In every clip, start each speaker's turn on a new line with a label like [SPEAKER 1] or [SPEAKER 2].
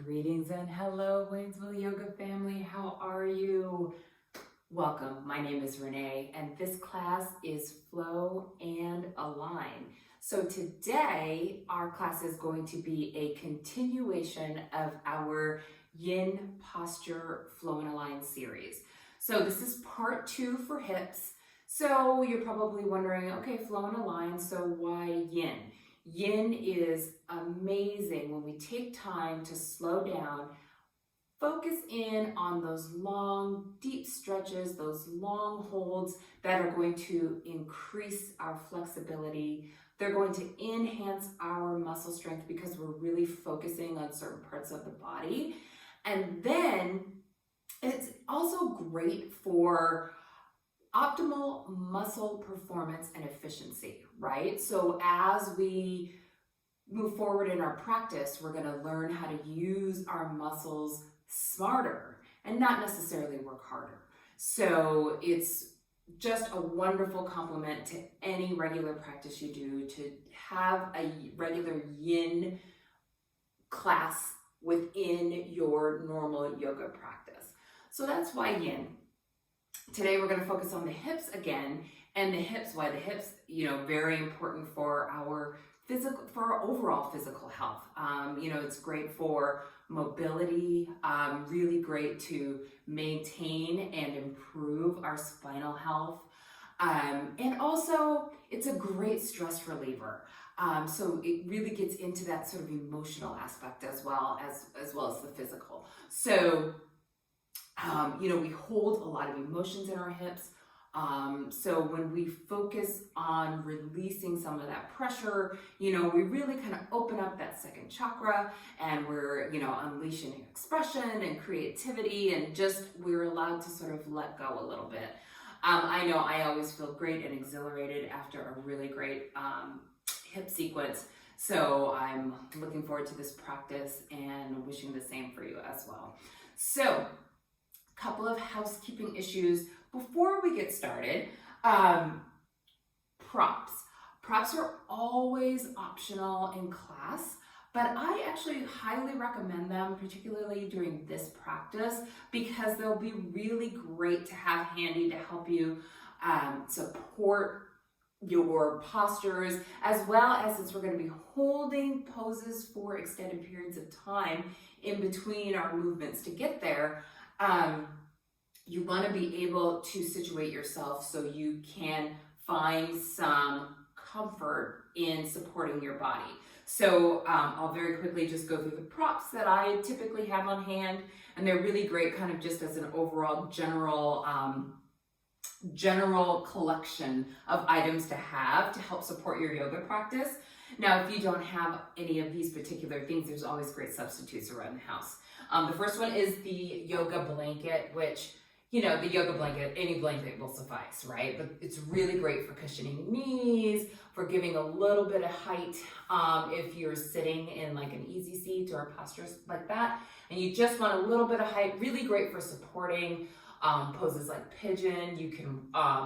[SPEAKER 1] Greetings and hello, Waynesville Yoga family. How are you? Welcome. My name is Renee, and this class is Flow and Align. So today, our class is going to be a continuation of our Yin Posture Flow and Align series. So this is part 2 for hips. So you're probably wondering, okay, Flow and Align, so why Yin? Yin is amazing when we take time to slow down, focus in on those long, deep stretches, those long holds that are going to increase our flexibility. They're going to enhance our muscle strength because we're really focusing on certain parts of the body. And then it's also great for optimal muscle performance and efficiency, right? So as we move forward in our practice, we're going to learn how to use our muscles smarter and not necessarily work harder. So it's just a wonderful complement to any regular practice you do to have a regular Yin class within your normal yoga practice. So that's why Yin. Today we're going to focus on the hips again, and the hips, why the hips, very important for our overall physical health. It's great for mobility, really great to maintain and improve our spinal health. And also it's a great stress reliever. So it really gets into that sort of emotional aspect as well as the physical. So we hold a lot of emotions in our hips. So when we focus on releasing some of that pressure, we really kind of open up that second chakra, and we're, unleashing expression and creativity, and just we're allowed to sort of let go a little bit. I know I always feel great and exhilarated after a really great hip sequence. So I'm looking forward to this practice and wishing the same for you as well. So, couple of housekeeping issues before we get started. Props. Props are always optional in class, but I actually highly recommend them, particularly during this practice, because they'll be really great to have handy to help you support your postures, as well as, since we're going to be holding poses for extended periods of time in between our movements to get there. You want to be able to situate yourself so you can find some comfort in supporting your body. So I'll very quickly just go through the props that I typically have on hand, and they're really great kind of just as an overall general collection of items to have to help support your yoga practice. Now, if you don't have any of these particular things, there's always great substitutes around the house. The first one is the yoga blanket, which, the yoga blanket, any blanket will suffice, right? But it's really great for cushioning knees, for giving a little bit of height if you're sitting in like an easy seat or postures like that, and you just want a little bit of height. Really great for supporting poses like pigeon. You can,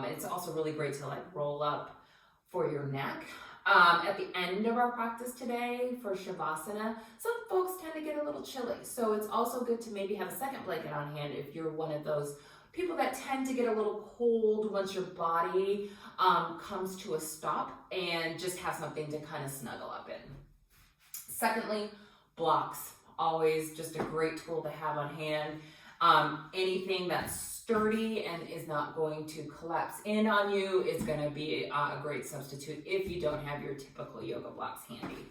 [SPEAKER 1] it's also really great to like roll up for your neck. At the end of our practice today for Shavasana, some folks tend to get a little chilly. So it's also good to maybe have a second blanket on hand if you're one of those people that tend to get a little cold once your body comes to a stop, and just have something to kind of snuggle up in. Secondly, blocks. Always just a great tool to have on hand. Anything that's sturdy and is not going to collapse in on you is going to be a great substitute if you don't have your typical yoga blocks handy.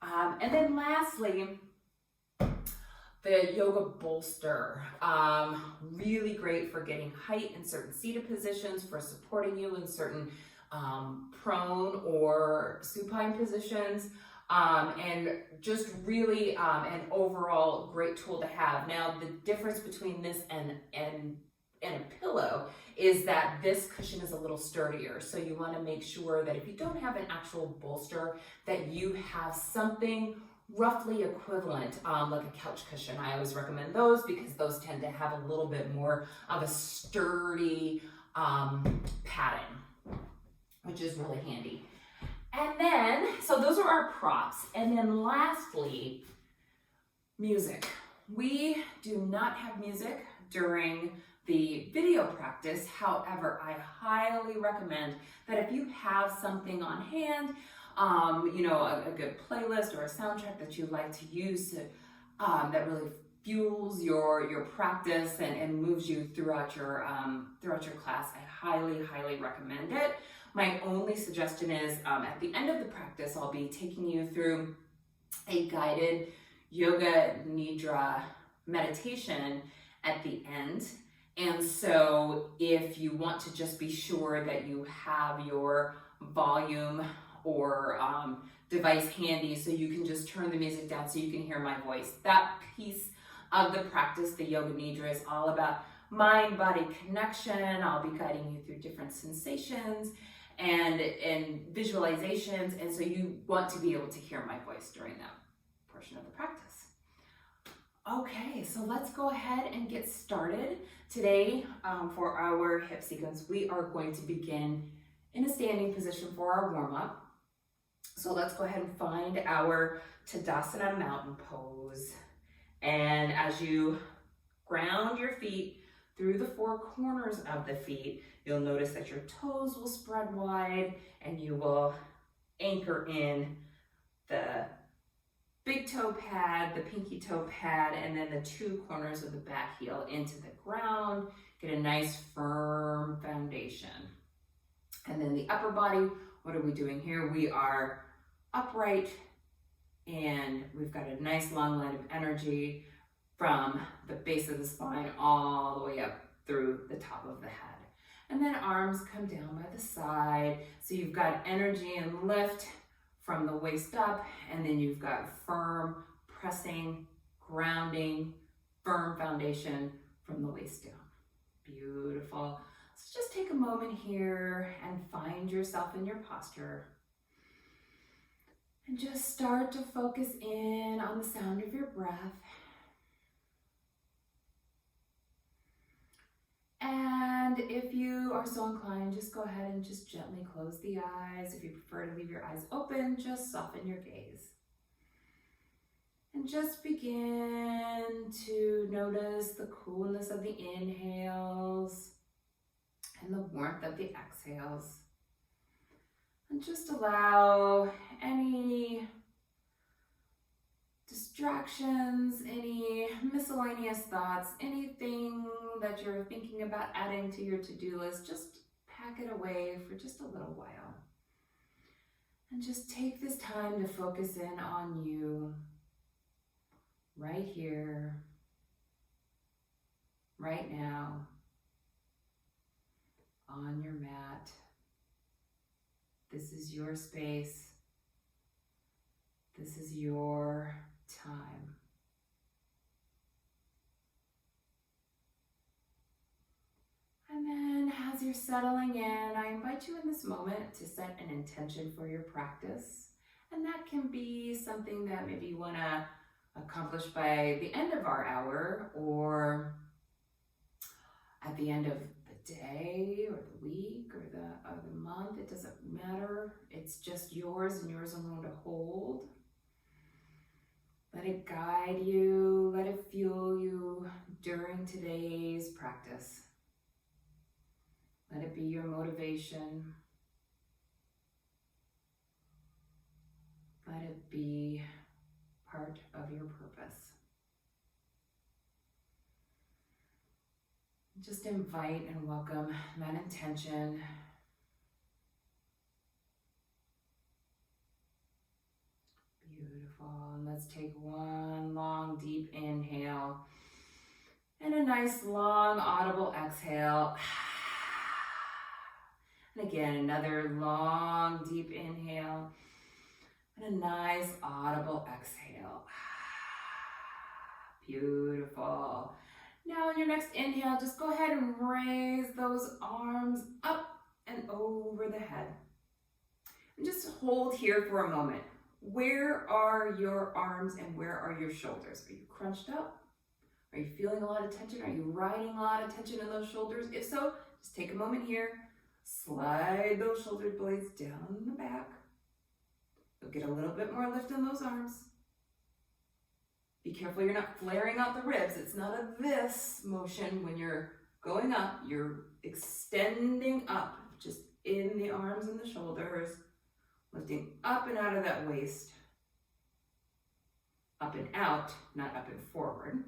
[SPEAKER 1] And then lastly, the yoga bolster. Really great for getting height in certain seated positions, for supporting you in certain prone or supine positions. And just really an overall great tool to have. Now, the difference between this and a pillow is that this cushion is a little sturdier. So you want to make sure that if you don't have an actual bolster, that you have something roughly equivalent, like a couch cushion. I always recommend those because those tend to have a little bit more of a sturdy padding, which is really handy. And then, so those are our props. And then lastly, Music. We do not have music during the video practice. However, I highly recommend that if you have something on hand, a good playlist or a soundtrack that you like to use that really fuels your practice and moves you throughout your class, I highly recommend it. My only suggestion is at the end of the practice, I'll be taking you through a guided yoga nidra meditation at the end. And so if you want to just be sure that you have your volume or device handy so you can just turn the music down so you can hear my voice. That piece of the practice, the yoga nidra, is all about mind-body connection. I'll be guiding you through different sensations and visualizations, and so you want to be able to hear my voice during that portion of the practice. Okay, so let's go ahead and get started. Today, for our hip sequence, we are going to begin in a standing position for our warm-up. So let's go ahead and find our Tadasana mountain pose. And as you ground your feet through the four corners of the feet, you'll notice that your toes will spread wide and you will anchor in the big toe pad, the pinky toe pad, and then the two corners of the back heel into the ground. Get a nice firm foundation. And then the upper body, what are we doing here? We are upright and we've got a nice long line of energy from the base of the spine all the way up through the top of the head. And then arms come down by the side. So you've got energy and lift from the waist up, and then you've got firm pressing, grounding, firm foundation from the waist down. Beautiful. So just take a moment here and find yourself in your posture. And just start to focus in on the sound of your breath. And if you are so inclined, just go ahead and just gently close the eyes. If you prefer to leave your eyes open, just soften your gaze. And just begin to notice the coolness of the inhales and the warmth of the exhales. And just allow any distractions, any miscellaneous thoughts, anything that you're thinking about adding to your to-do list, just pack it away for just a little while. And just take this time to focus in on you, right here, right now, on your mat. This is your space. This is your time. And then as you're settling in, I invite you in this moment to set an intention for your practice. And that can be something that maybe you want to accomplish by the end of our hour or at the end of the day or the week or the month. It doesn't matter. It's just yours and yours alone to hold. Let it guide you, let it fuel you during today's practice. Let it be your motivation. Let it be part of your purpose. Just invite and welcome that intention. Beautiful. And let's take one long, deep inhale and a nice, long, audible exhale. And again, another long, deep inhale and a nice, audible exhale. Beautiful. Now on your next inhale, just go ahead and raise those arms up and over the head. And just hold here for a moment. Where are your arms and where are your shoulders? Are you crunched up? Are you feeling a lot of tension? Are you riding a lot of tension in those shoulders? If so, just take a moment here. Slide those shoulder blades down in the back. You'll get a little bit more lift in those arms. Be careful you're not flaring out the ribs. It's not a this motion. When you're going up, you're extending up, just in the arms and the shoulders, lifting up and out of that waist. Up and out, not up and forward.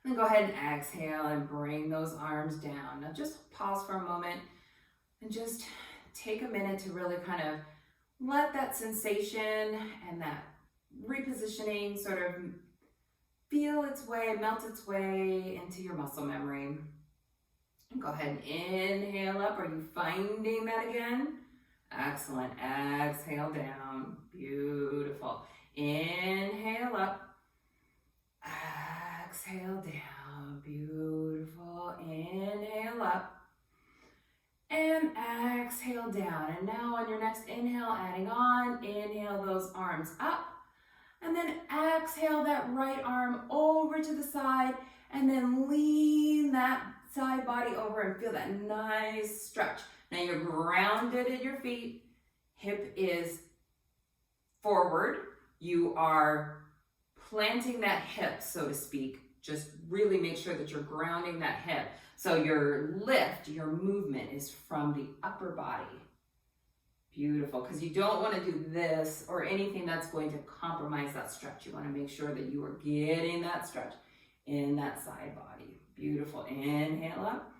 [SPEAKER 1] Then go ahead and exhale and bring those arms down. Now just pause for a moment and just take a minute to really kind of let that sensation and that repositioning sort of feel its way, melt its way into your muscle memory. And go ahead and inhale up. Are you finding that again? Excellent. Exhale down. Beautiful. Inhale up. Exhale down. Beautiful. Inhale up. And exhale down. And now on your next inhale, adding on, inhale those arms up. And then exhale that right arm over to the side. And then lean that side body over and feel that nice stretch. Now you're grounded at your feet. Hip is forward. You are planting that hip, so to speak. Just really make sure that you're grounding that hip. So your lift, your movement is from the upper body. Beautiful, because you don't want to do this or anything that's going to compromise that stretch. You want to make sure that you are getting that stretch in that side body. Beautiful. Inhale up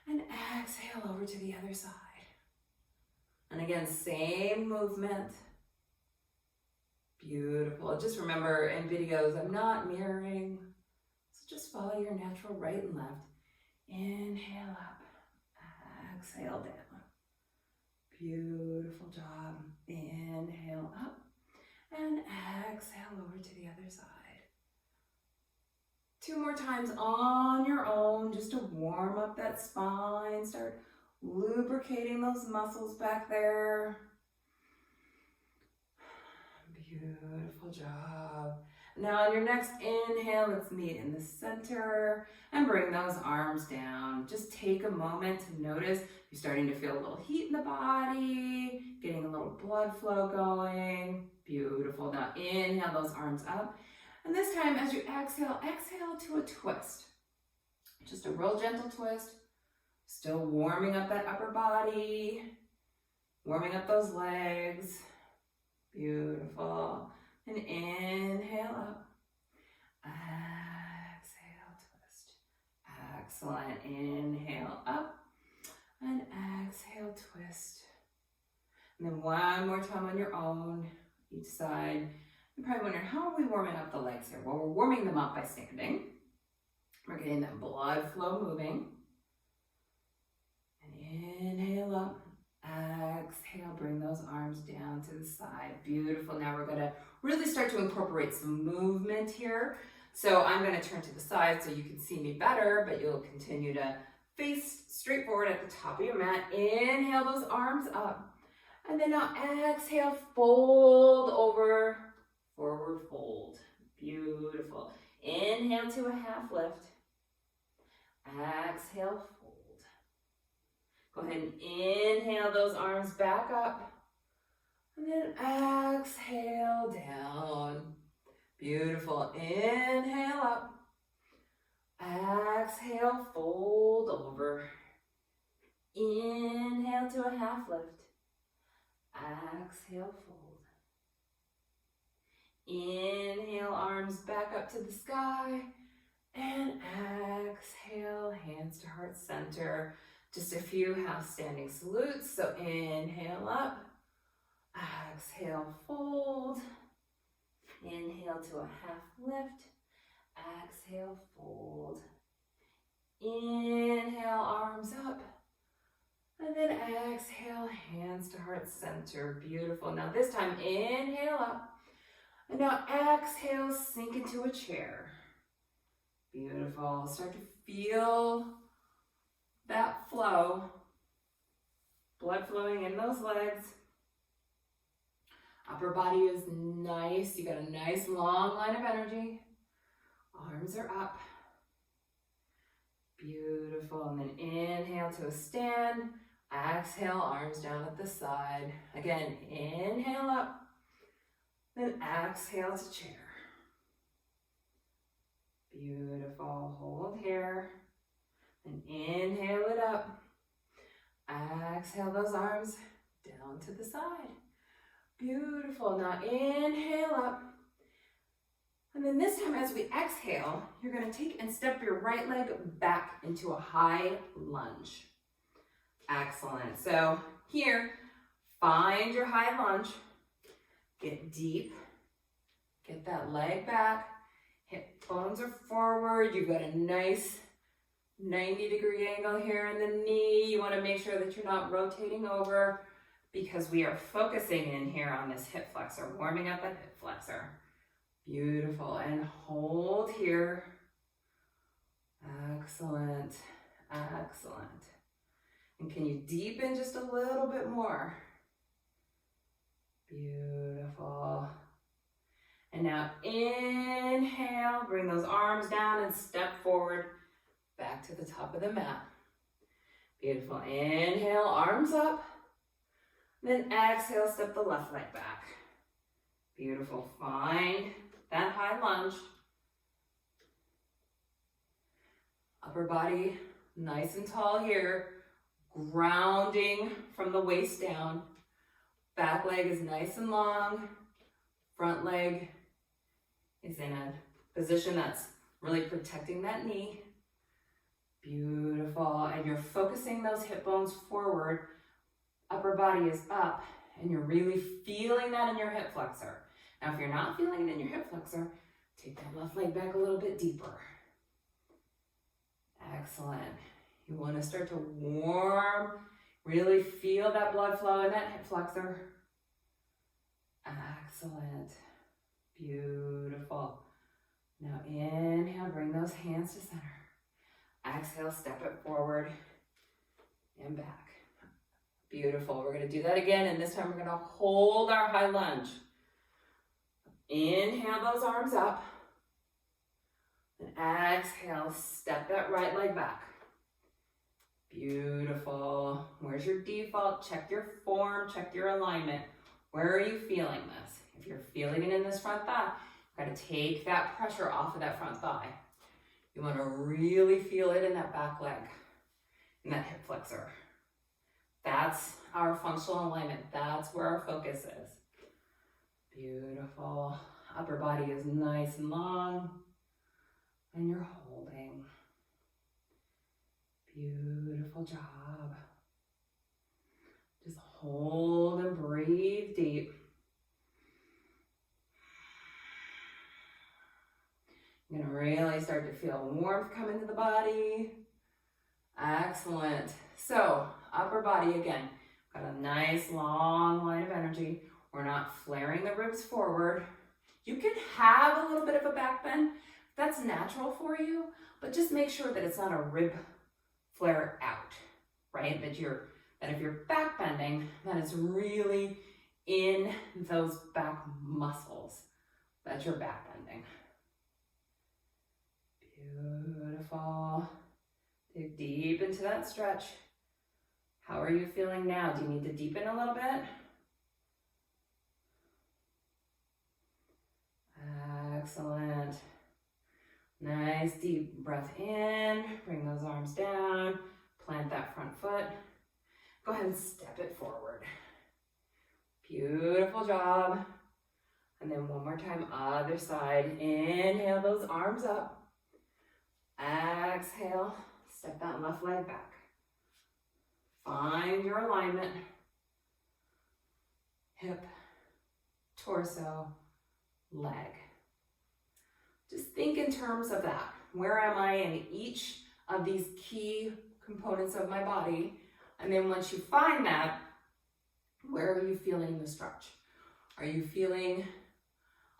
[SPEAKER 1] and exhale over to the other side. And again, same movement. Beautiful. Just remember in videos, I'm not mirroring. So just follow your natural right and left. Inhale up, exhale down. Beautiful job. Inhale up and exhale over to the other side. 2 more times on your own, just to warm up that spine. Start lubricating those muscles back there. Beautiful job. Now on your next inhale, let's meet in the center and bring those arms down. Just take a moment to notice you're starting to feel a little heat in the body, getting a little blood flow going. Beautiful. Now inhale those arms up. And this time as you exhale, exhale to a twist. Just a real gentle twist. Still warming up that upper body, warming up those legs. Beautiful. And inhale up. Exhale, twist. Excellent. Inhale up. And exhale, twist. And then one more time on your own, each side. You're probably wondering, how are we warming up the legs here? Well, we're warming them up by standing. We're getting that blood flow moving. And inhale up. Exhale, bring those arms down to the side. Beautiful. Now we're going to really start to incorporate some movement here. So I'm going to turn to the side so you can see me better, but you'll continue to face straight forward at the top of your mat. Inhale those arms up. And then now exhale, fold over, forward fold. Beautiful. Inhale to a half lift. Exhale, fold. Go ahead and inhale those arms back up. And then exhale down. Beautiful. Inhale up. Exhale, fold over. Inhale to a half lift. Exhale, fold. Inhale, arms back up to the sky. And exhale, hands to heart center. Just a few half standing salutes. So inhale up. Exhale, fold. Inhale to a half lift. Exhale, fold. Inhale, arms up. And then exhale, hands to heart center. Beautiful. Now this time, inhale up. And now exhale, sink into a chair. Beautiful. Start to feel that flow. Blood flowing in those legs. Upper body is nice. You got a nice long line of energy. Arms are up. Beautiful. And then inhale to a stand. Exhale, arms down at the side. Again, inhale up. Then exhale to chair. Beautiful. Hold here. And inhale it up. Exhale those arms down to the side. Beautiful. Now inhale up. And then this time as we exhale, you're going to take and step your right leg back into a high lunge. Excellent. So here, find your high lunge. Get deep. Get that leg back. Hip bones are forward. You've got a nice 90-degree angle here in the knee. You want to make sure that you're not rotating over because we are focusing in here on this hip flexor, warming up that hip flexor. Beautiful. And hold here. Excellent. Excellent. And can you deepen just a little bit more? Beautiful. And now inhale, bring those arms down and step forward back to the top of the mat. Beautiful. Inhale, arms up. Then exhale, step the left leg back. Beautiful. Find that high lunge. Upper body nice and tall here. Grounding from the waist down. Back leg is nice and long. Front leg is in a position that's really protecting that knee. Beautiful. And you're focusing those hip bones forward. Upper body is up. And you're really feeling that in your hip flexor. Now, if you're not feeling it in your hip flexor, take that left leg back a little bit deeper. Excellent. You want to start to warm, really feel that blood flow in that hip flexor. Excellent. Beautiful. Now inhale, bring those hands to center. Exhale, step it forward and back. Beautiful. We're going to do that again, and this time we're going to hold our high lunge. Inhale those arms up. And exhale, step that right leg back. Beautiful. Where's your default? Check your form, check your alignment. Where are you feeling this? If you're feeling it in this front thigh, you've got to take that pressure off of that front thigh. You want to really feel it in that back leg, in that hip flexor. That's our functional alignment. That's where our focus is. Beautiful. Upper body is nice and long. And you're holding. Beautiful job. Just hold and breathe deep. You're going to really start to feel warmth come into the body. Excellent. So, upper body again. Got a nice long line of energy. We're not flaring the ribs forward. You can have a little bit of a back bend. That's natural for you, but just make sure that it's not a rib flare out, right? That if you're back bending, that it's really in those back muscles that you're back bending. Beautiful. Dig deep into that stretch. How are you feeling now? Do you need to deepen a little bit? Excellent. Nice deep breath in. Bring those arms down. Plant that front foot. Go ahead and step it forward. Beautiful job. And then one more time, other side. Inhale those arms up. Exhale, step that left leg back. Find your alignment. Hip, torso, leg. Just think in terms of that. Where am I in each of these key components of my body? And then once you find that, where are you feeling the stretch? Are you feeling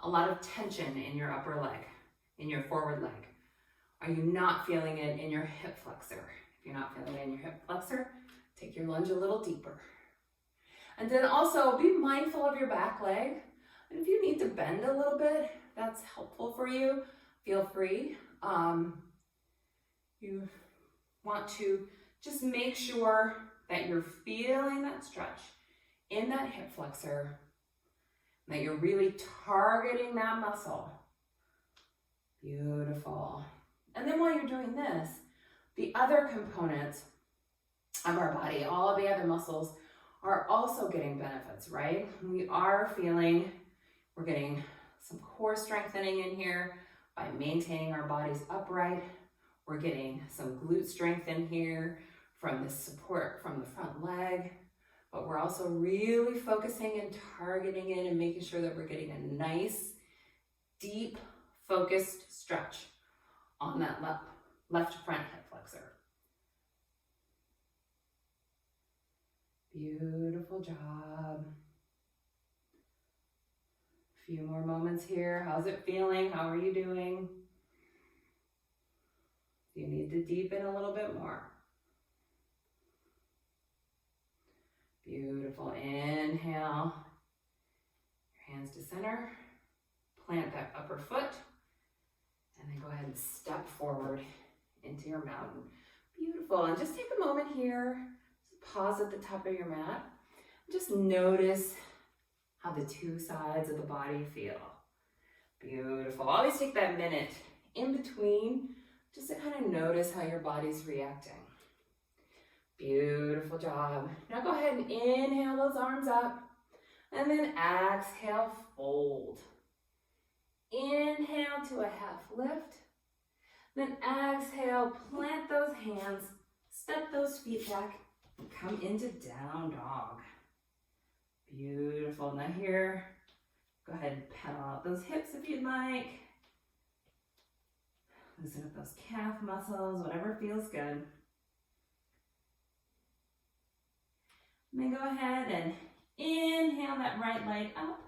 [SPEAKER 1] a lot of tension in your upper leg, in your forward leg? Are you not feeling it in your hip flexor? If you're not feeling it in your hip flexor, take your lunge a little deeper. And then also be mindful of your back leg. And if you need to bend a little bit, that's helpful for you, feel free. You want to just make sure that you're feeling that stretch in that hip flexor, that you're really targeting that muscle. Beautiful. And then while you're doing this, the other components of our body, all of the other muscles are also getting benefits, right? We are feeling, we're getting some core strengthening in here by maintaining our bodies upright. We're getting some glute strength in here from the support from the front leg, but we're also really focusing and targeting in and making sure that we're getting a nice, deep, focused stretch on that left front hip flexor. Beautiful job. A few more moments here. How's it feeling? How are you doing? Do you need to deepen a little bit more? Beautiful. Inhale. Your hands to center. Plant that upper foot. And then go ahead and step forward into your mountain. Beautiful. And just take a moment here. Just pause at the top of your mat. Just notice how the two sides of the body feel. Beautiful. Always take that minute in between just to kind of notice how your body's reacting. Beautiful job. Now go ahead and inhale those arms up and then exhale, fold. Inhale to a half lift. Then exhale, plant those hands, step those feet back, and come into down dog. Beautiful. Now here, go ahead and pedal out those hips if you'd like. Loosen up those calf muscles, whatever feels good. And then go ahead and inhale that right leg up.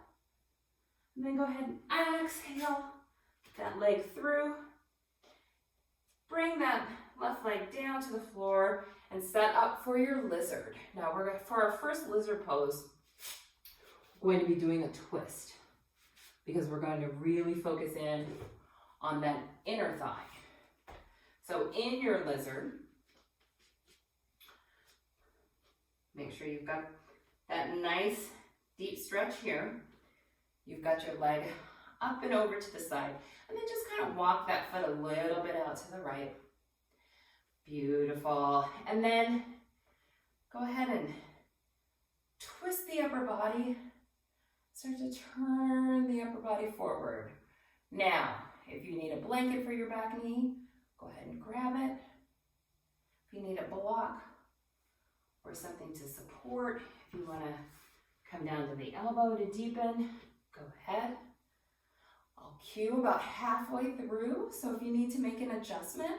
[SPEAKER 1] And then go ahead and exhale that leg through. Bring that left leg down to the floor and set up for your lizard. Now for our first lizard pose, we're going to be doing a twist because we're going to really focus in on that inner thigh. So in your lizard, make sure you've got that nice deep stretch here. You've got your leg up and over to the side, and then just kind of walk that foot a little bit out to the right. Beautiful. And then go ahead and twist the upper body. Start to turn the upper body forward. Now, if you need a blanket for your back knee, go ahead and grab it. If you need a block or something to support, if you want to come down to the elbow to deepen, go ahead. I'll cue about halfway through, so if you need to make an adjustment,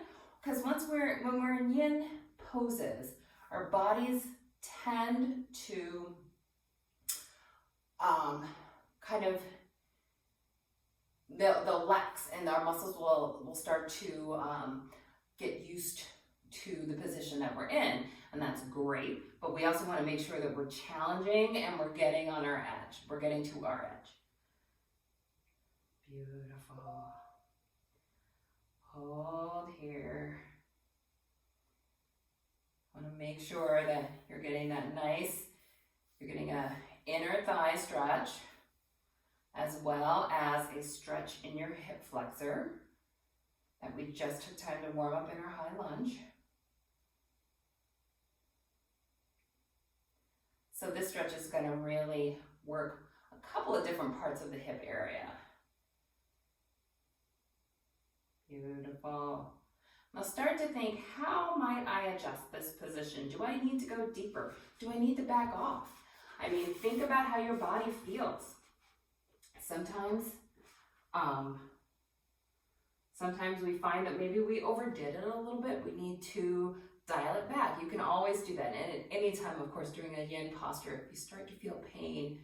[SPEAKER 1] because when we're in yin poses, our bodies tend to kind of they'll lax, and our muscles will start to get used to the position that we're in, and that's great. But we also want to make sure that we're challenging and we're getting on our edge. We're getting to our edge. Beautiful. Hold here. I want to make sure that you're getting that nice, you're getting a inner thigh stretch, as well as a stretch in your hip flexor that we just took time to warm up in our high lunge. So this stretch is going to really work a couple of different parts of the hip area. Beautiful. Now start to think, how might I adjust this position? Do I need to go deeper? Do I need to back off? I mean, think about how your body feels. Sometimes we find that maybe we overdid it a little bit. We need to dial it back. You can always do that. And at any time, of course, during a yin posture, if you start to feel pain,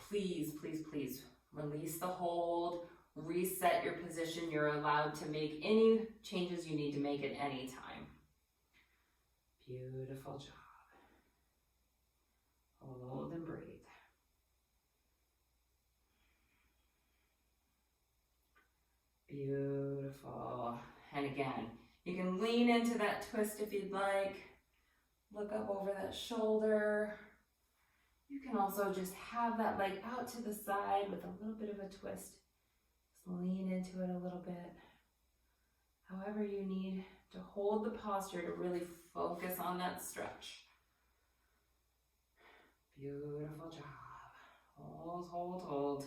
[SPEAKER 1] please, please, please release the hold, reset your position. You're allowed to make any changes you need to make at any time. Beautiful job. Hold and breathe. Beautiful. And again, you can lean into that twist if you'd like. Look up over that shoulder. You can also just have that leg out to the side with a little bit of a twist, lean into it a little bit. However you need to hold the posture to really focus on that stretch. Beautiful job. Hold, hold, hold.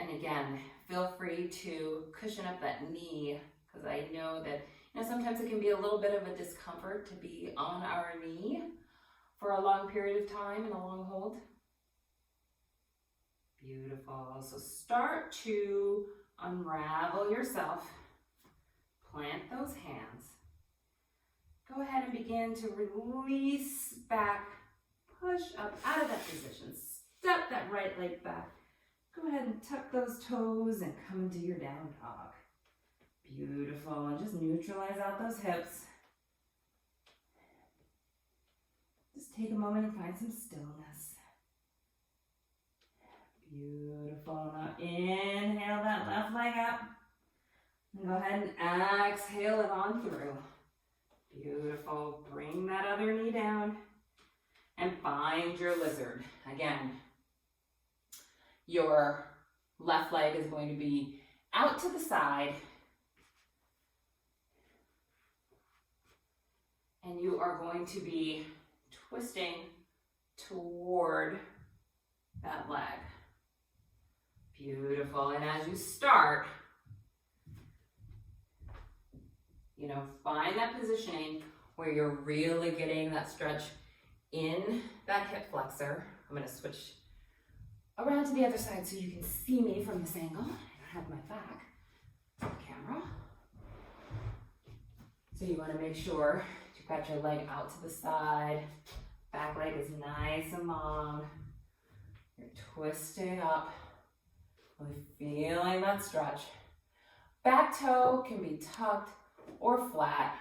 [SPEAKER 1] And again, feel free to cushion up that knee, because I know that sometimes it can be a little bit of a discomfort to be on our knee for a long period of time in a long hold. Beautiful. So start to unravel yourself. Plant those hands. Go ahead and begin to release back. Push up out of that position. Step that right leg back. Go ahead and tuck those toes and come into your down dog. Beautiful. And just neutralize out those hips. Just take a moment and find some stillness. Beautiful. Now inhale that left leg up. And go ahead and exhale it on through. Beautiful. Bring that other knee down and find your lizard. Again, your left leg is going to be out to the side. And you are going to be twisting toward that leg. Beautiful. And as you start, find that positioning where you're really getting that stretch in that hip flexor. I'm going to switch around to the other side so you can see me from this angle. I don't have my back to the camera. So you want to make sure you've got your leg out to the side. Back leg is nice and long. You're twisting up. Really feeling that stretch. Back toe can be tucked or flat.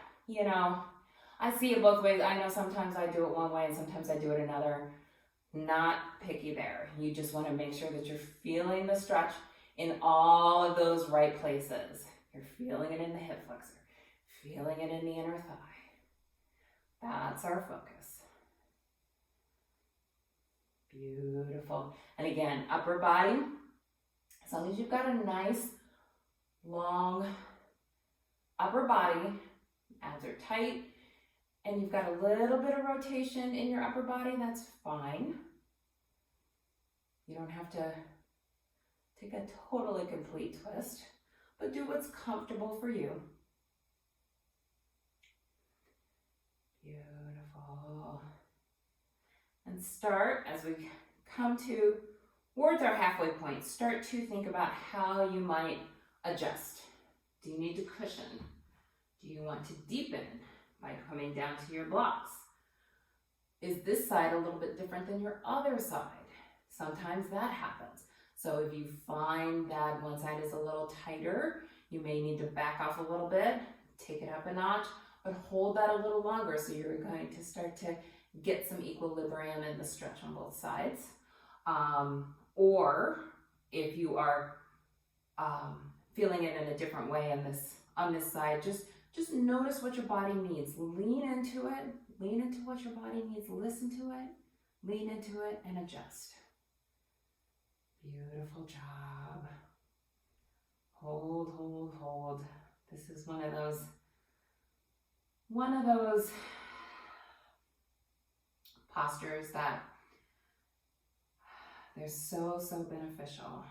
[SPEAKER 1] I see it both ways. I know sometimes I do it one way and sometimes I do it another. Not picky there. You just want to make sure that you're feeling the stretch in all of those right places. You're feeling it in the hip flexor, feeling it in the inner thigh. That's our focus. Beautiful. And again, upper body, as long as you've got a nice, long upper body, abs are tight, and you've got a little bit of rotation in your upper body, that's fine. You don't have to take a totally complete twist, but do what's comfortable for you. Beautiful. And start, as we come towards our halfway point, start to think about how you might adjust. Do you need to cushion? Do you want to deepen by coming down to your blocks? Is this side a little bit different than your other side? Sometimes that happens. So if you find that one side is a little tighter, you may need to back off a little bit, take it up a notch, but hold that a little longer so you're going to start to get some equilibrium in the stretch on both sides. Or if you are feeling it in a different way on this side, just notice what your body needs. Lean into it. Lean into what your body needs. Listen to it. Lean into it and adjust. Beautiful job. Hold, hold, hold. This is one of those postures that they're so beneficial.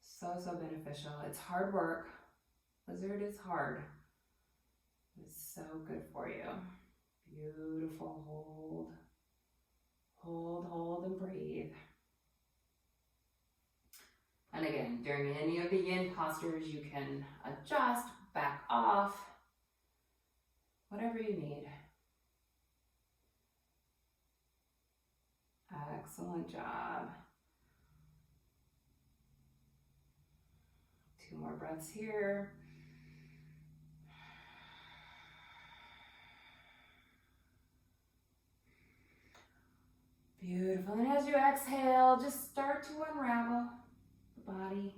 [SPEAKER 1] So beneficial. It's hard work. Lizard is hard. It's so good for you. Beautiful. Hold. Hold, hold, and breathe. And again, during any of the yin postures, you can adjust, back off, whatever you need. Excellent job. 2 more breaths here. Beautiful. And as you exhale, just start to unravel the body.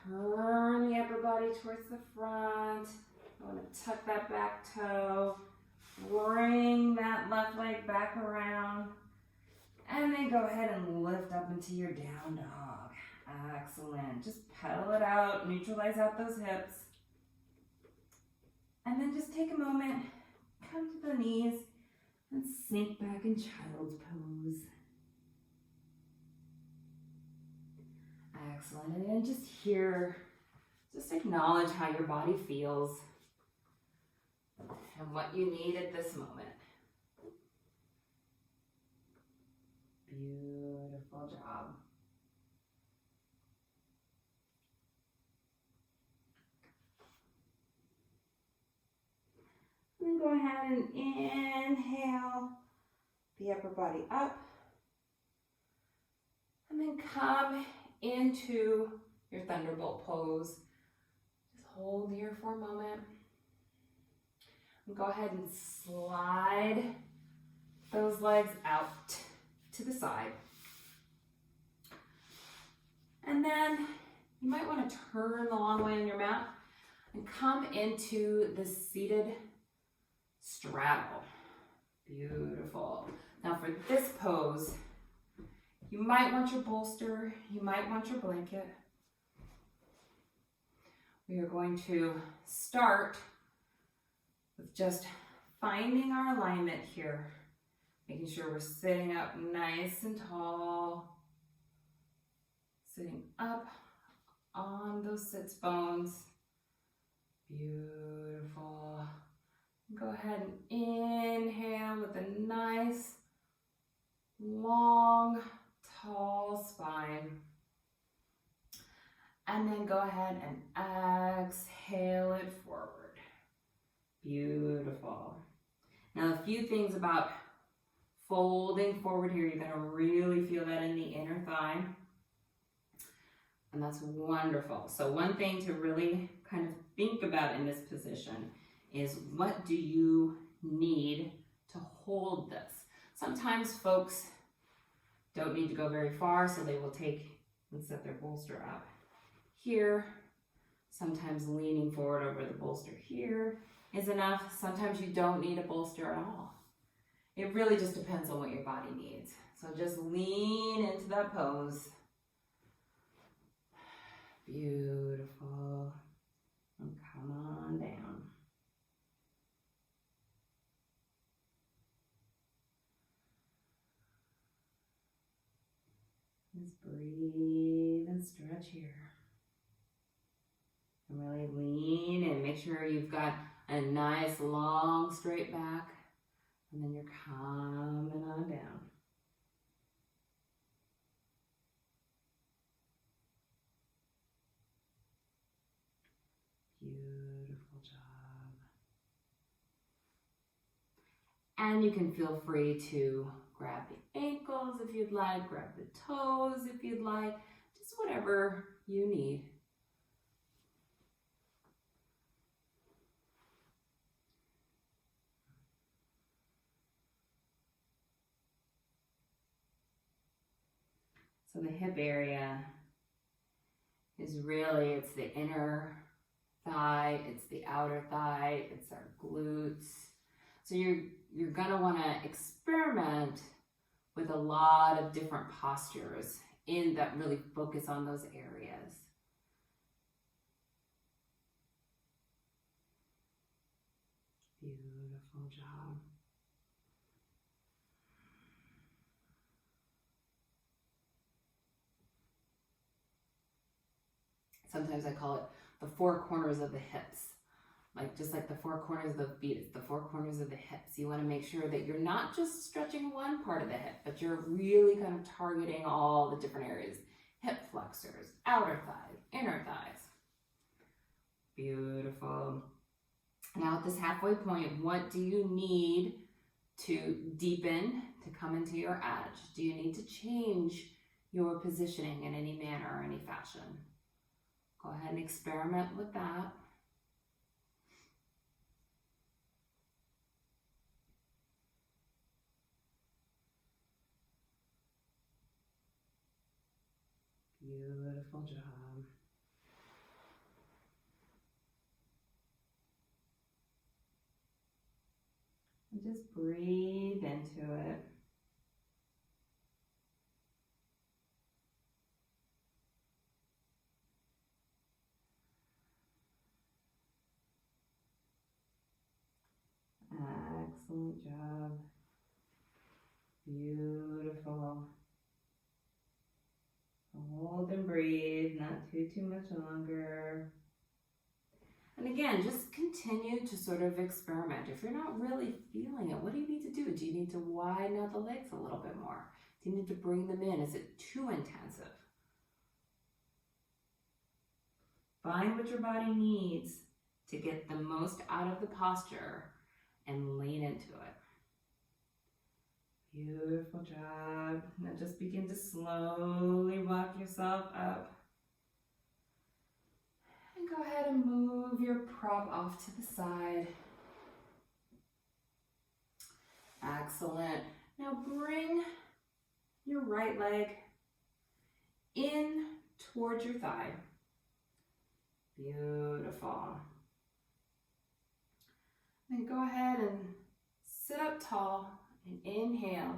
[SPEAKER 1] Turn the upper body towards the front. I want to tuck that back toe. Bring
[SPEAKER 2] back around. And then go ahead and lift up into your down dog. Excellent. Just pedal it out, neutralize out those hips. And then just take a moment, come to the knees, and sink back in child's pose. Excellent. And then just here, just acknowledge how your body feels and what you need at this moment. Beautiful job. And then go ahead and inhale the upper body up. And then come into your thunderbolt pose. Just hold here for a moment. And go ahead and slide those legs out to the side. And then you might want to turn the long way on your mat and come into the seated straddle. Beautiful. Now for this pose, you might want your bolster, you might want your blanket. We are going to start with just finding our alignment here. Making sure we're sitting up nice and tall. Sitting up on those sits bones. Beautiful. Go ahead and inhale with a nice, long, tall spine. And then go ahead and exhale it forward. Beautiful. Now a few things about folding forward here. You're going to really feel that in the inner thigh. And that's wonderful. So one thing to really kind of think about in this position is, what do you need to hold this? Sometimes folks don't need to go very far, so they will take and set their bolster up here. Sometimes leaning forward over the bolster here is enough. Sometimes you don't need a bolster at all. It really just depends on what your body needs. So just lean into that pose. Beautiful. And come on down. Just breathe and stretch here. And really lean in. Make sure you've got a nice long straight back. And then you're coming on down. Beautiful job. And you can feel free to grab the ankles if you'd like, grab the toes if you'd like, just whatever you need. So the hip area is really, it's the inner thigh, it's the outer thigh, it's our glutes. So you're gonna wanna experiment with a lot of different postures in that really focus on those areas. Beautiful job. Sometimes I call it the four corners of the hips. Just like the four corners of the feet, it's the four corners of the hips. You want to make sure that you're not just stretching one part of the hip, but you're really kind of targeting all the different areas. Hip flexors, outer thighs, inner thighs. Beautiful. Now at this halfway point, what do you need to deepen, to come into your edge? Do you need to change your positioning in any manner or any fashion? Go ahead and experiment with that. Beautiful job. And just breathe into it. Excellent job. Beautiful. Hold and breathe, not too much longer. And again, just continue to sort of experiment. If you're not really feeling it, what do you need to do? Do you need to widen out the legs a little bit more? Do you need to bring them in? Is it too intensive? Find what your body needs to get the most out of the posture and lean into it. Beautiful job. Now just begin to slowly walk yourself up. And go ahead and move your prop off to the side. Excellent. Now bring your right leg in towards your thigh. Beautiful. Then go ahead and sit up tall and inhale.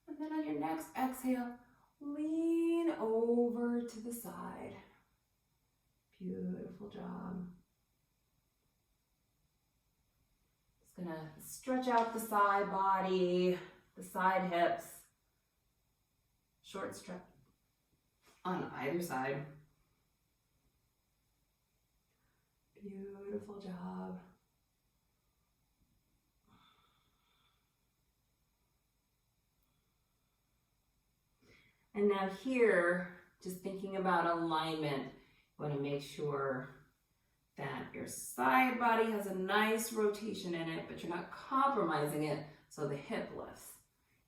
[SPEAKER 2] And then on your next exhale, lean over to the side. Beautiful job. Just gonna stretch out the side body, the side hips. Short stretch on either side. Beautiful job. And now here, just thinking about alignment, you want to make sure that your side body has a nice rotation in it, but you're not compromising it so the hip lifts.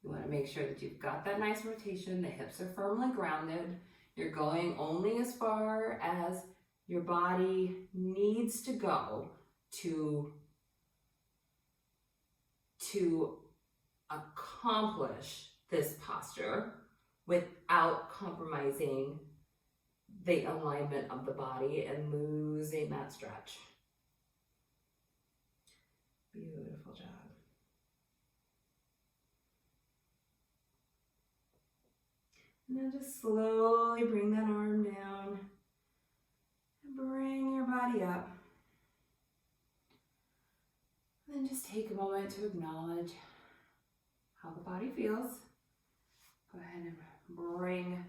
[SPEAKER 2] You want to make sure that you've got that nice rotation, the hips are firmly grounded, you're going only as far as your body needs to go to accomplish this posture without compromising the alignment of the body and losing that stretch. Beautiful job. Now just slowly bring that arm down and bring your body up. And then just take a moment to acknowledge how the body feels. Go ahead and bring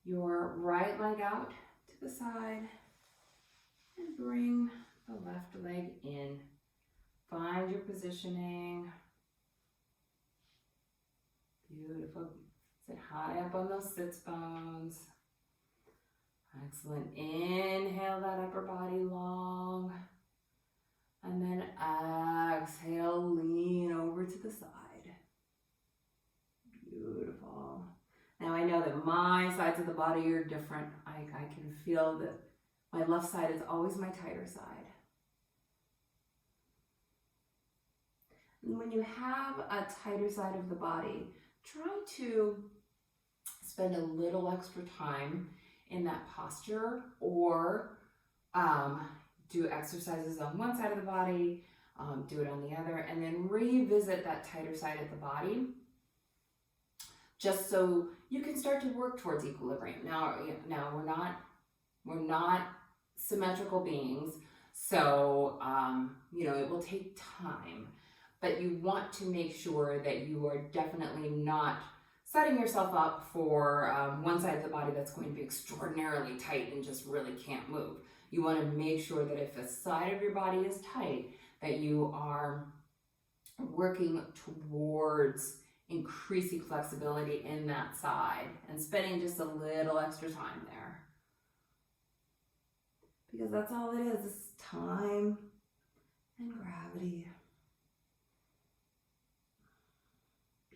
[SPEAKER 2] your right leg out to the side and bring the left leg in. Find your positioning. Beautiful. Sit high up on those sits bones. Excellent. Inhale that upper body long. And then exhale, lean over to the side. Beautiful. Now I know that my sides of the body are different. I can feel that my left side is always my tighter side. And when you have a tighter side of the body, try to spend a little extra time in that posture, or do exercises on one side of the body, do it on the other, and then revisit that tighter side of the body, just so you can start to work towards equilibrium. Now we're not symmetrical beings, so it will take time, but you want to make sure that you are definitely not setting yourself up for one side of the body that's going to be extraordinarily tight and just really can't move. You want to make sure that if a side of your body is tight, that you are working towards increasing flexibility in that side and spending just a little extra time there. Because that's all it is time and gravity.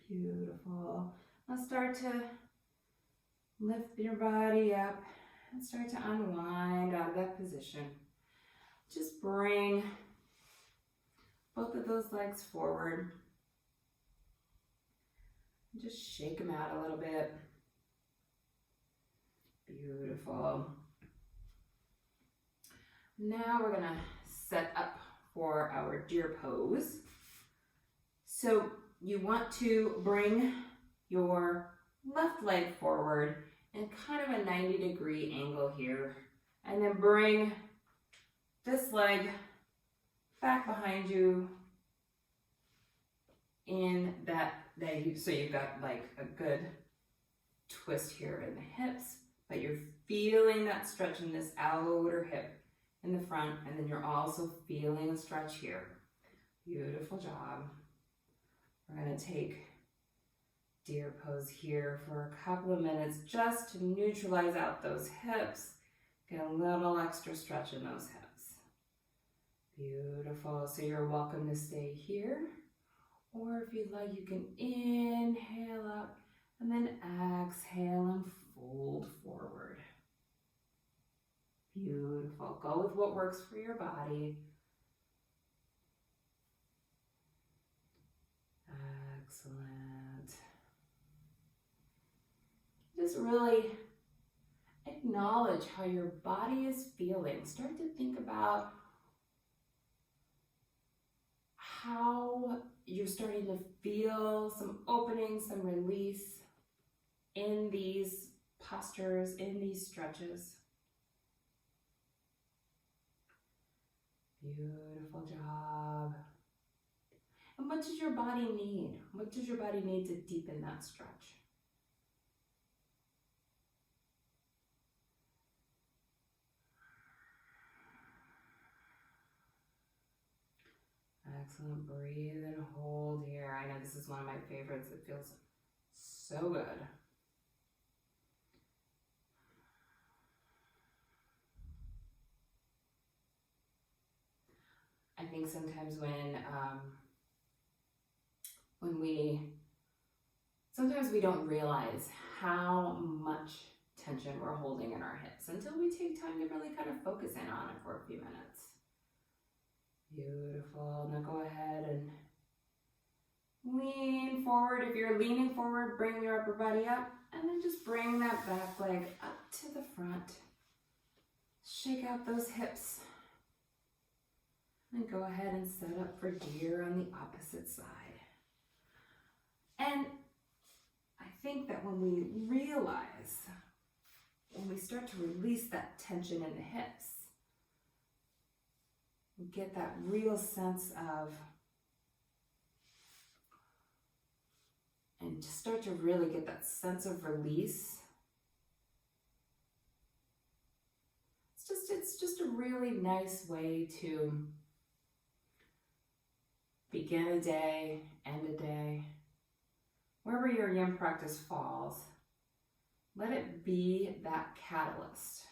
[SPEAKER 2] Beautiful. Now start to lift your body up and start to unwind out of that position. Just bring both of those legs forward. Just shake them out a little bit. Beautiful. Now we're gonna set up for our deer pose. So you want to bring your left leg forward in kind of a 90-degree angle here. And then bring this leg back behind you in so you've got like a good twist here in the hips, but you're feeling that stretch in this outer hip in the front, and then you're also feeling a stretch here. Beautiful job. We're gonna take deer pose here for a couple of minutes just to neutralize out those hips. Get a little extra stretch in those hips. Beautiful. So you're welcome to stay here. Or if you'd like, you can inhale up and then exhale and fold forward. Beautiful. Go with what works for your body. Excellent. Just really acknowledge how your body is feeling. Start to think about how you're starting to feel some opening, some release in these postures, in these stretches. Beautiful job. And what does your body need? What does your body need to deepen that stretch? Excellent. Breathe and hold here. I know this is one of my favorites. It feels so good. I think sometimes sometimes we don't realize how much tension we're holding in our hips until we take time to really kind of focus in on it for a few minutes. Beautiful. Now go ahead and lean forward. If you're leaning forward, bring your upper body up and then just bring that back leg up to the front. Shake out those hips. And go ahead and set up for deer on the opposite side. And I think that when we start to release that tension in the hips, we get that real sense of, and just start to really get that sense of release. It's just a really nice way to begin a day, end a day. Wherever your yin practice falls, let it be that catalyst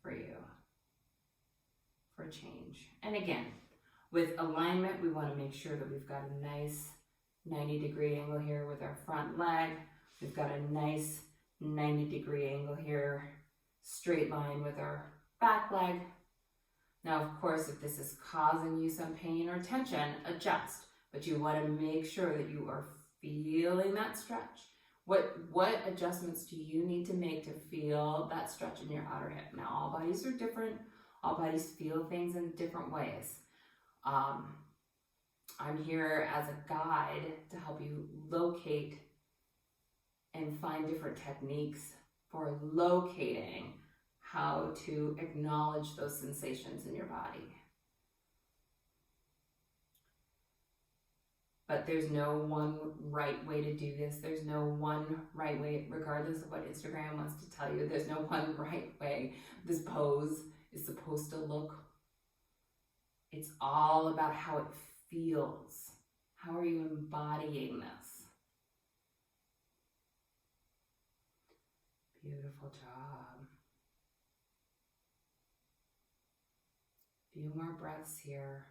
[SPEAKER 2] for you for change. And again, with alignment, we want to make sure that we've got a nice 90-degree angle here with our front leg. We've got a nice 90-degree angle here, straight line with our back leg. Now, of course, if this is causing you some pain or tension, adjust. But you want to make sure that you are feeling that stretch. What adjustments do you need to make to feel that stretch in your outer hip? Now, all bodies are different. All bodies feel things in different ways. I'm here as a guide to help you locate and find different techniques for locating how to acknowledge those sensations in your body. But there's no one right way to do this. There's no one right way, regardless of what Instagram wants to tell you. There's no one right way this pose is supposed to look. It's all about how it feels. How are you embodying this? Beautiful job. Few more breaths here.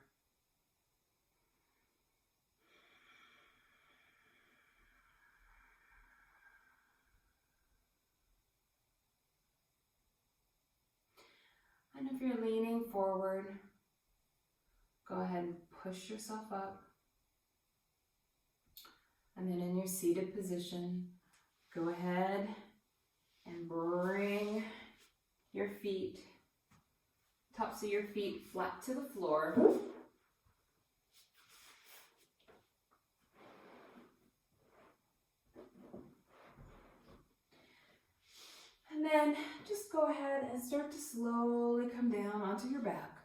[SPEAKER 2] And if you're leaning forward, go ahead and push yourself up. And then in your seated position, go ahead and bring your feet, tops of your feet flat to the floor.
[SPEAKER 1] and start to slowly come down onto your back.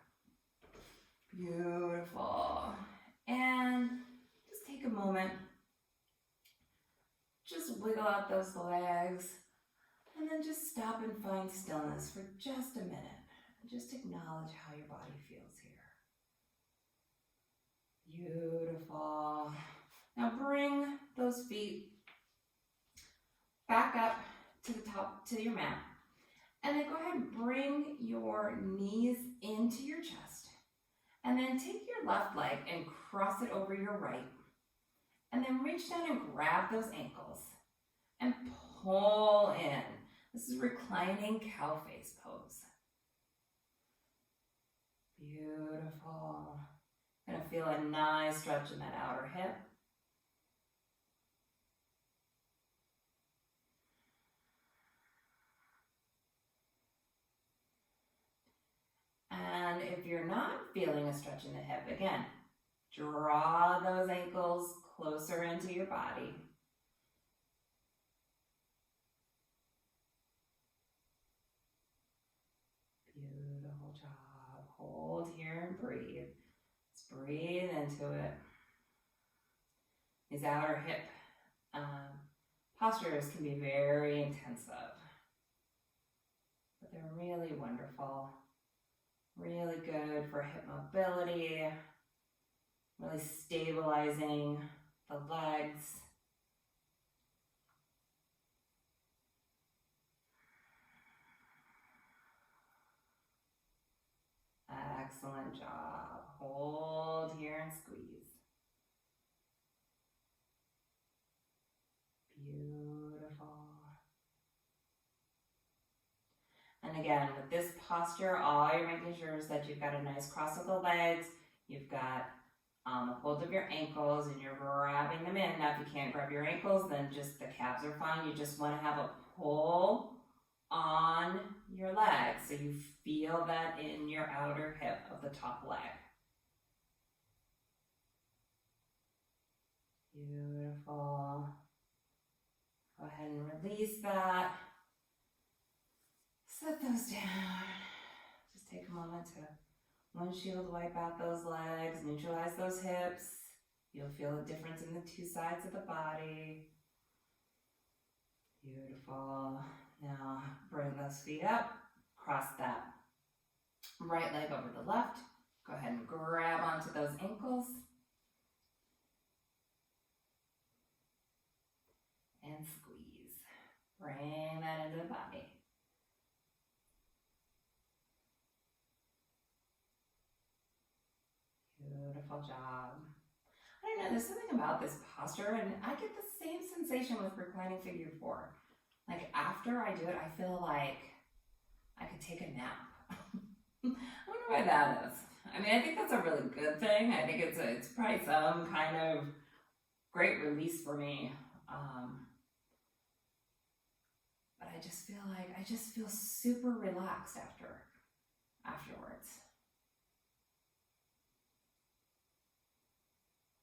[SPEAKER 1] Beautiful. And just take a moment. Just wiggle out those legs. And then just stop and find stillness for just a minute. And just acknowledge how your body feels here. Beautiful. Now bring those feet back up to the top, to your mat. And then go ahead and bring your knees into your chest. And then take your left leg and cross it over your right. And then reach down and grab those ankles. And pull in. This is reclining cow face pose. Beautiful. Gonna feel a nice stretch in that outer hip. And if you're not feeling a stretch in the hip, again, draw those ankles closer into your body. Beautiful job. Hold here and breathe. Let's breathe into it. These outer hip postures can be very intensive, but they're really wonderful. Really good for hip mobility, really stabilizing the legs. Excellent job. Hold here and squeeze. Beautiful. And again, with this posture, all you're making sure is that you've got a nice cross of the legs, you've got a hold of your ankles, and you're grabbing them in. Now, if you can't grab your ankles, then just the calves are fine. You just want to have a pull on your legs, so you feel that in your outer hip of the top leg. Beautiful. Go ahead and release that. Set those down. Just take a moment to windshield wipe out those legs, neutralize those hips. You'll feel a difference in the two sides of the body. Beautiful. Now bring those feet up, cross that right leg over the left. Go ahead and grab onto those ankles. And squeeze. Bring that into the body. Beautiful job. I don't know, there's something about this posture, and I get the same sensation with reclining figure 4. Like after I do it, I feel like I could take a nap. I wonder why that is. I mean, I think that's a really good thing. I think it's probably some kind of great release for me. But I just feel super relaxed afterwards.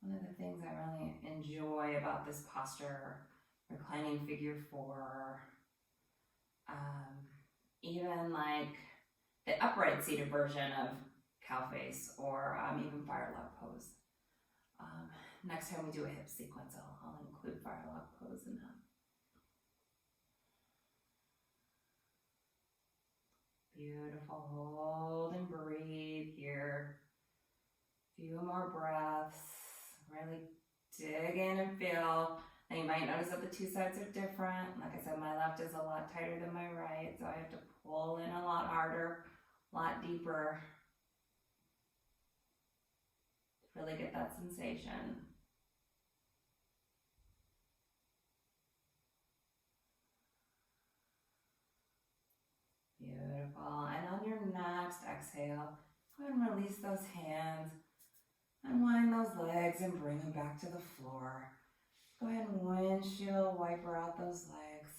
[SPEAKER 1] One of the things I really enjoy about this posture, reclining figure 4, even like the upright seated version of cow face, or even firelog pose. Next time we do a hip sequence, I'll include firelog pose in that. Beautiful. Hold and breathe here. Few more breaths. Really dig in and feel. And you might notice that the two sides are different. Like I said, my left is a lot tighter than my right, so I have to pull in a lot harder, a lot deeper to really get that sensation. Beautiful. And on your next exhale, go ahead and release those hands. Unwind those legs and bring them back to the floor. Go ahead and windshield wiper out those legs.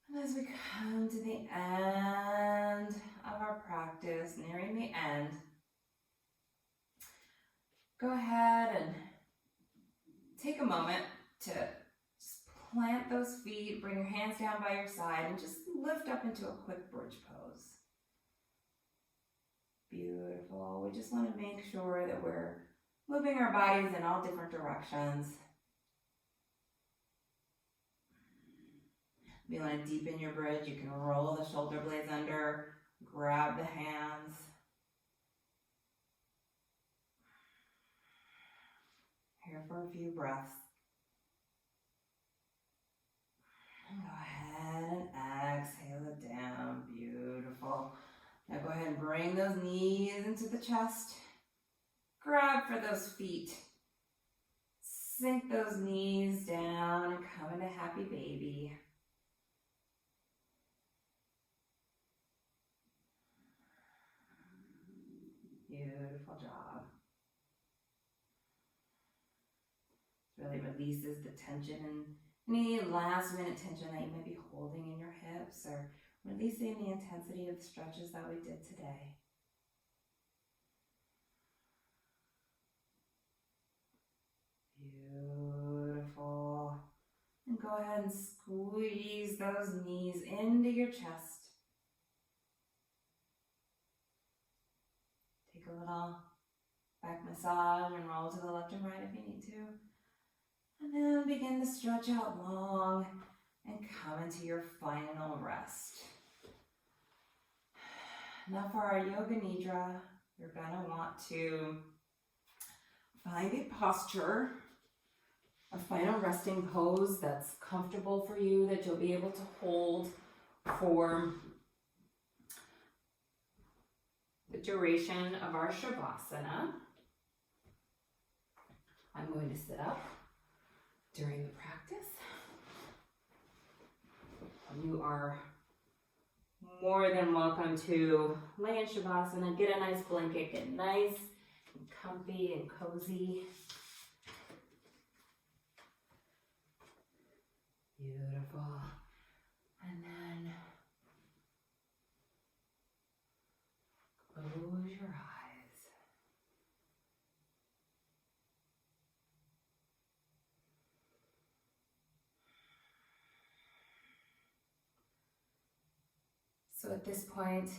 [SPEAKER 1] And as we come to the end of our practice, nearing the end, go ahead and take a moment to just
[SPEAKER 2] plant those feet, bring your hands down by your side, and just lift up into a quick bridge pose. Beautiful. We just want to make sure that we're moving our bodies in all different directions. If you want to deepen your bridge, you can roll the shoulder blades under, grab the hands. Here for a few breaths. And go ahead and exhale it down. Beautiful. Now go ahead and bring those knees into the chest. Grab for those feet. Sink those knees down and come into happy baby. Beautiful job. Really releases the tension and any last minute tension that you might be holding in your hips, or releasing the intensity of the stretches that we did today. Beautiful. And go ahead and squeeze those knees into your chest. Take a little back massage and roll to the left and right if you need to. And then begin to stretch out long and come into your final rest. Now for our Yoga Nidra, you're gonna want to find a posture, a final resting pose that's comfortable for you, that you'll be able to hold for the duration of our Shavasana. I'm going to sit up during the practice. You are more than welcome to lay in Shavasana, get a nice blanket, get nice and comfy and cozy. Beautiful. And then close your eyes. So at this point,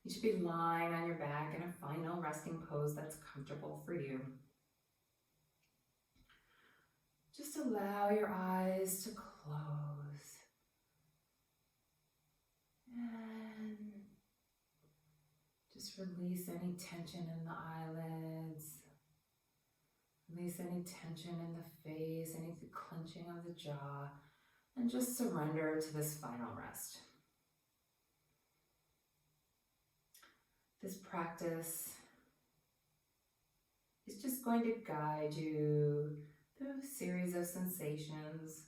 [SPEAKER 2] you should be lying on your back in a final resting pose that's comfortable for you. Just allow your eyes to close. And just release any tension in the eyelids. Release any tension in the face, any clenching of the jaw. And just surrender to this final rest. This practice is just going to guide you through a series of sensations.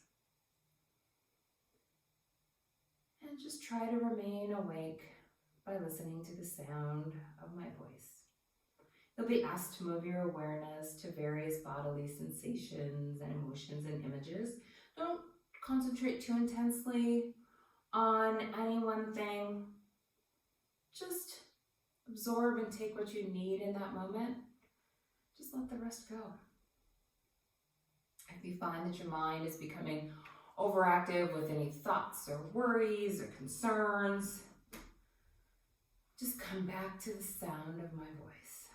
[SPEAKER 2] And just try to remain awake by listening to the sound of my voice. You'll be asked to move your awareness to various bodily sensations and emotions and images. Don't concentrate too intensely on any one thing. Just absorb and take what you need in that moment. Just let the rest go. If you find that your mind is becoming overactive with any thoughts or worries or concerns, just come back to the sound of my voice.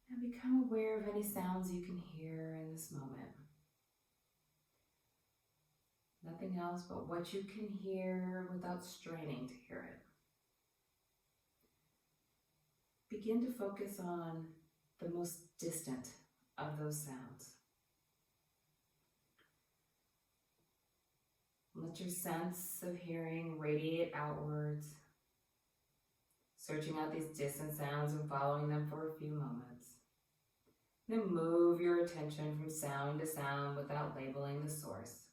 [SPEAKER 2] And become aware of any sounds you can hear in this moment. Nothing else but what you can hear without straining to hear it. Begin to focus on the most distant of those sounds. Let your sense of hearing radiate outwards, searching out these distant sounds and following them for a few moments. Then move your attention from sound to sound without labeling the source.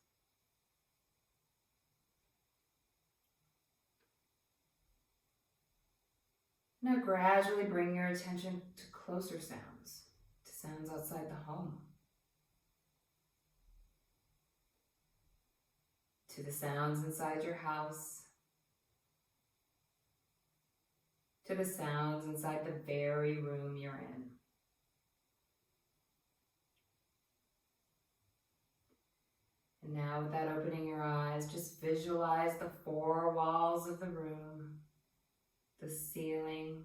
[SPEAKER 2] Now gradually bring your attention to closer sounds, to sounds outside the home,
[SPEAKER 1] to the sounds inside your house, to the sounds inside the very room you're in. And now, without opening your eyes, just visualize the four walls of the room, the ceiling,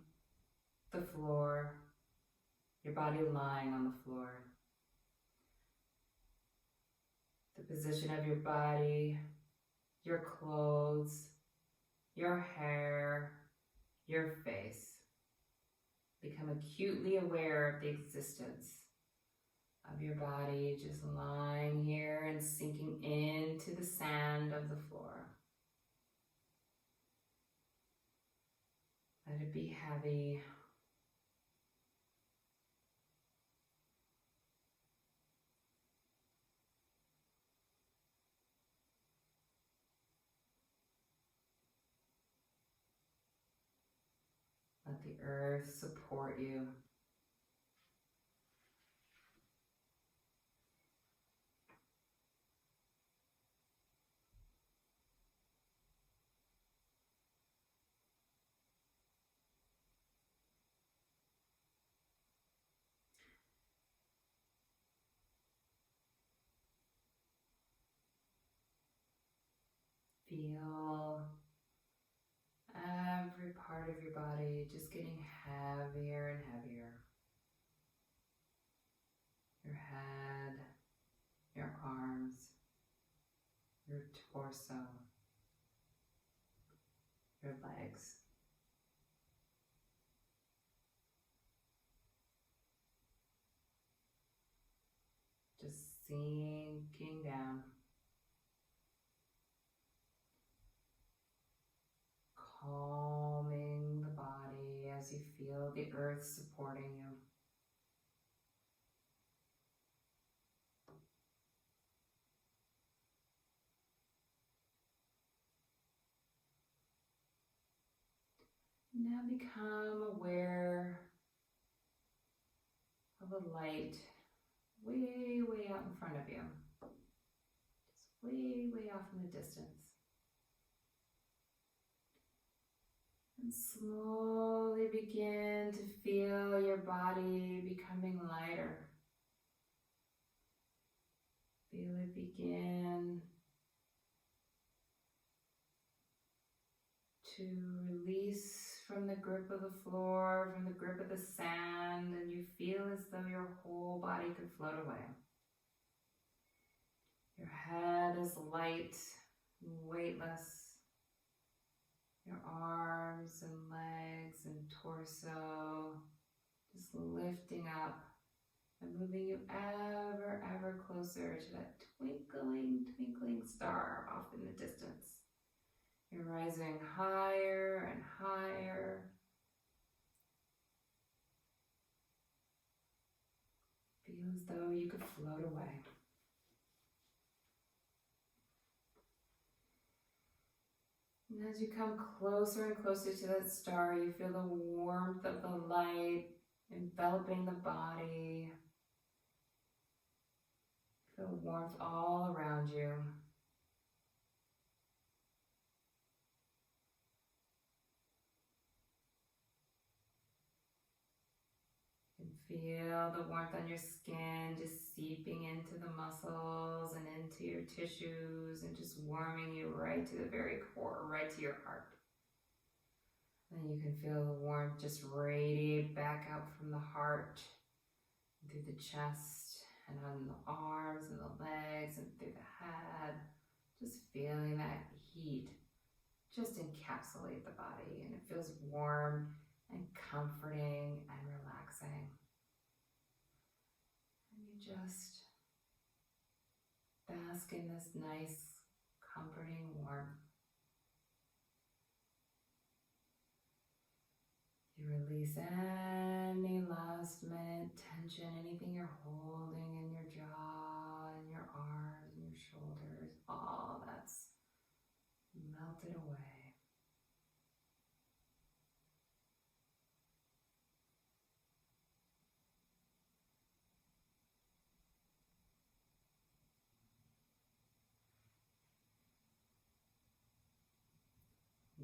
[SPEAKER 1] the floor, your body lying on the floor, the position of your body, your clothes, your hair, your face. Become acutely aware of the existence of your body just lying here and sinking into the sand of the floor. Let it be heavy. Let the earth support you. Feel every part of your body just getting heavier and heavier. Your head, your arms, your torso, your legs. Just sinking down. Calming the body as you feel the earth supporting you. Now become aware of a light way, way out in front of you. Just way, way off in the distance. And slowly begin to feel your body becoming lighter. Feel it begin to release from the grip of the floor, from the grip of the sand, and you feel as though your whole body could float away. Your head is light and weightless. Your arms and legs and torso just lifting up and moving you ever, ever closer to that twinkling, twinkling star off in the distance. You're rising higher and higher. Feel as though you could float away. And as you come closer and closer to that star, you feel the warmth of the light enveloping the body. Feel warmth all around you. You can feel the warmth on your skin just seeping into the muscles and into your tissues and just warming you right to the very core, right to your heart. And you can feel the warmth just radiate back out from the heart, through the chest, and on the arms and the legs and through the head. Just feeling that heat just encapsulate the body, and it feels warm and comforting and relaxing. And you just bask in this nice, comforting warmth. You release any last minute tension, anything you're holding in your jaw, and your arms, and your shoulders, all that's melted away.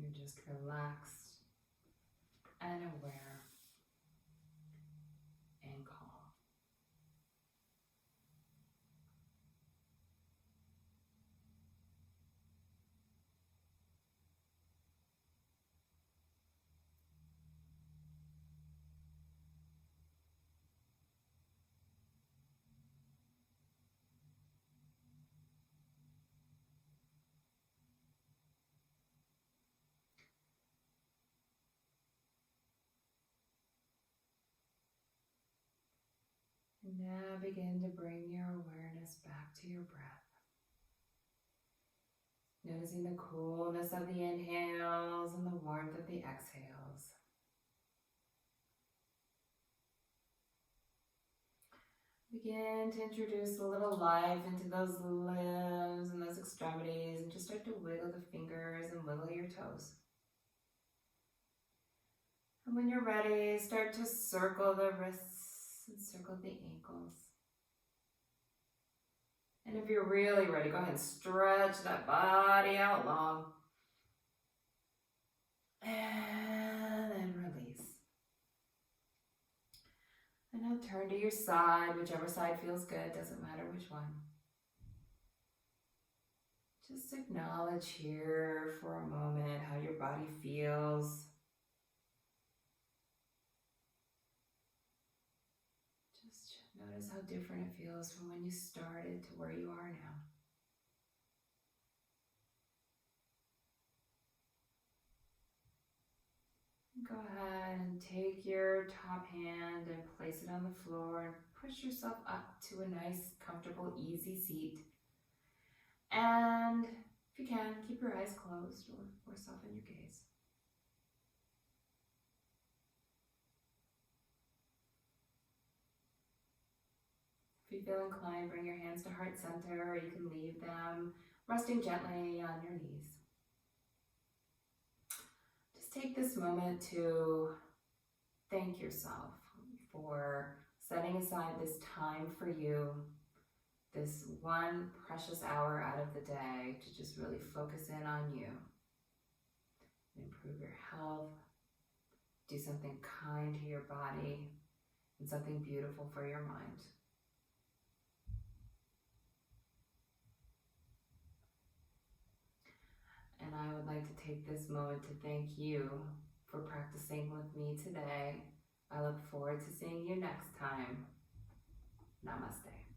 [SPEAKER 2] You're just relaxed and aware and calm. And now begin to bring your awareness back to your breath. Noticing the coolness of the inhales and the warmth of the exhales. Begin to introduce a little life into those limbs and those extremities, and just start to wiggle the fingers and wiggle your toes. And when you're ready, start to circle the wrists and circle the ankles. And if you're really ready, go ahead and stretch that body out long. And then release. And now turn to your side, whichever side feels good, doesn't matter which one. Just acknowledge here for a moment how your body feels. Just notice how different it feels from when you started to where you are now. Go ahead and take your top hand and place it on the floor and push yourself up to a nice, comfortable, easy seat. And if you can, keep your eyes closed or soften your gaze. If you feel inclined, bring your hands to heart center, or you can leave them resting gently on your knees. Just take this moment to thank yourself for setting aside this time for you, this one precious hour out of the day to just really focus in on you, improve your health, do something kind to your body, and something beautiful for your mind. And I would like to take this moment to thank you for practicing with me today. I look forward to seeing you next time. Namaste.